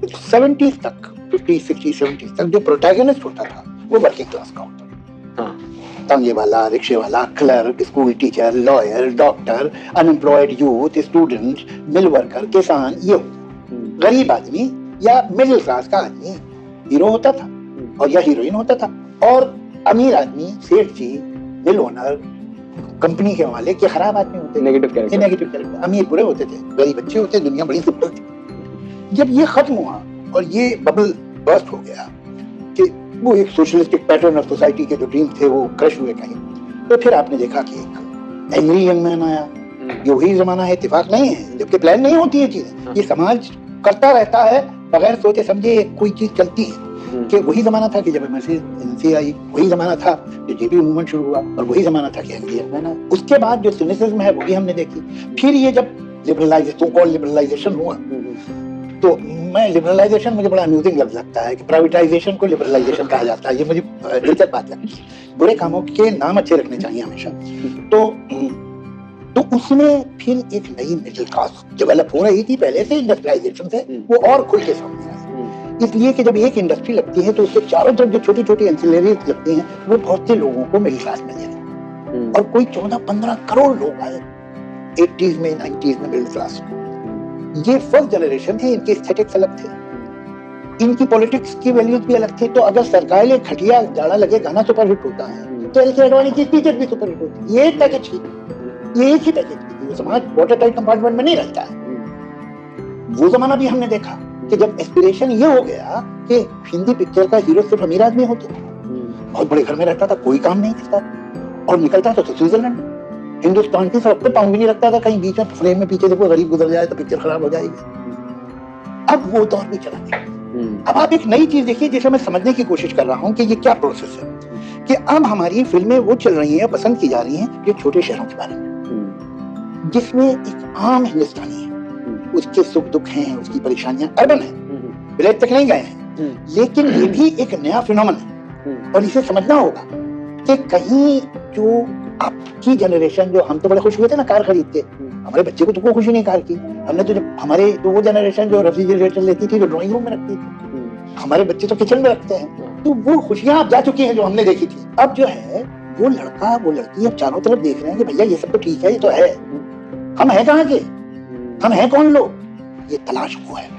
70s तक, 50, 60, 70s तक जो प्रोटैगनिस्ट होता था वो वर्किंग क्लास का होता था। तांगे वाला, रिक्शे वाला, clerk, school teacher, lawyer, doctor, unemployed youth, student, mill worker, किसान, ये गरीब आदमी या मिडिल क्लास का आदमी हीरो होता था और या हीरोइन होता था, और अमीर आदमी, सेठ जी, मिल ओनर, कंपनी के मालिक के खराब आदमी होते थे, नेगेटिव कैरेक्टर। अमीर बुरे होते थे, गरीब अच्छे होते, दुनिया बड़ी सिंपल थी। जब ये खत्म हुआ और ये बबल बर्स्ट हो गया कि वो एक सोशलिस्टिक पैटर्न ऑफ सोसाइटी के जो ड्रीम थे वो क्रश हुए कहीं, तो फिर आपने देखा कि एक एंग्री यंग मैन आया। ये वही जमाना है, इत्तेफाक नहीं है, जबकि प्लान नहीं होती है चीजें, ये समाज करता रहता है बगैर सोचे समझे, कोई चीज चलती है। कि वही जमाना था कि जब एमएनसी आई, वही जमाना था कि जेपी मूवमेंट शुरू हुआ, और वही जमाना था कि एंग्री यंग मैन आया। उसके बाद जो सिनिसिज्म है वो भी हमने देखी। फिर ये जब लिबरलाइजेशन हुआ, तो मैं लिबरलाइजेशन, मुझे बड़ा अम्यूजिंग लगता है कि प्राइवेटाइजेशन को लिबरलाइजेशन कहा जाता है। ये मुझे दिलचस्प बात लगती है। बुरे कामों के नाम अच्छे रखने चाहिए हमेशा। तो उसमें फिर एक नई मिडिल क्लास डेवलप हो रही थी पहले से, इंडस्ट्रियलाइजेशन से वो और खुल के सामने आई। इसलिए कि जब एक इंडस्ट्री लगती है तो उसके चारों तरफ जो छोटी छोटी एंसिलरीज लगती हैं वो बहुत से लोगों को मिडिल क्लास में देती, और कोई 14-15 करोड़ लोग आए 80s में, 90s में मिडिल क्लास में। ये फर्स्ट जनरेशन थे, इनके एस्थेटिक्स अलग थे, इनकी पॉलिटिक्स की वैल्यूज भी अलग थे। तो अगर सरकार ने खटिया जाड़ा लगे गाना सुपर हिट होता है तो एलके अडवाणी की स्पीचेस भी सुपर हिट होती है। ये पैकेज की, ये एक ही पैकेज की, समाज वाटर टाइट कंपार्टमेंट में नहीं रहता है। वो जमाना भी हमने देखा कि जब एस्पिरेशन ये हो गया कि हिंदी पिक्चर का हीरो सिर्फ अमीर आदमी होता, बहुत बड़े घर में रहता था, कोई काम नहीं करता और निकलता था तो स्विट्जरलैंड, हिंदुस्तान की सड़क पे पांव भी नहीं रखता था, कहीं बीच में फ्रेम में पीछे देखो गरीब गुजर जाए तो पिक्चर खराब हो जाएगी। अब वो दौर भी चला गया। अब आप एक नई चीज देखिए जिसे मैं समझने की कोशिश कर रहा हूँ कि ये क्या प्रोसेस है, कि अब हमारी फिल्में वो चल रही हैं, पसंद की जा रही हैं जो छोटे शहरों के बारे में, जिसमें एक आम हिंदुस्तानी है, उसके सुख दुख हैं, उसकी परेशानियां, अर्बन है, विलेज तक नहीं गए हैं, लेकिन ये भी एक नया फिनोमेन है और इसे समझना होगा कि कहीं जो आपकी जनरेशन, जो हम तो बड़े खुश हुए थे ना कार खरीद के, हमारे बच्चे को तो कोई खुशी नहीं कार की। हमने तो जब हमारे तो वो जनरेशन जो रेफ्रिजरेटर लेती थी, जो ड्राइंग रूम में रखती थी, हमारे बच्चे तो किचन में रखते हैं। तो वो खुशियां अब जा चुकी हैं जो हमने देखी थी। अब जो है वो लड़का वो लड़की अब चारों तरफ देख रहे हैं कि भैया ये सब तो ठीक है, ये तो है, हम है कहाँ के, हम है कौन लोग, ये तलाश वो है।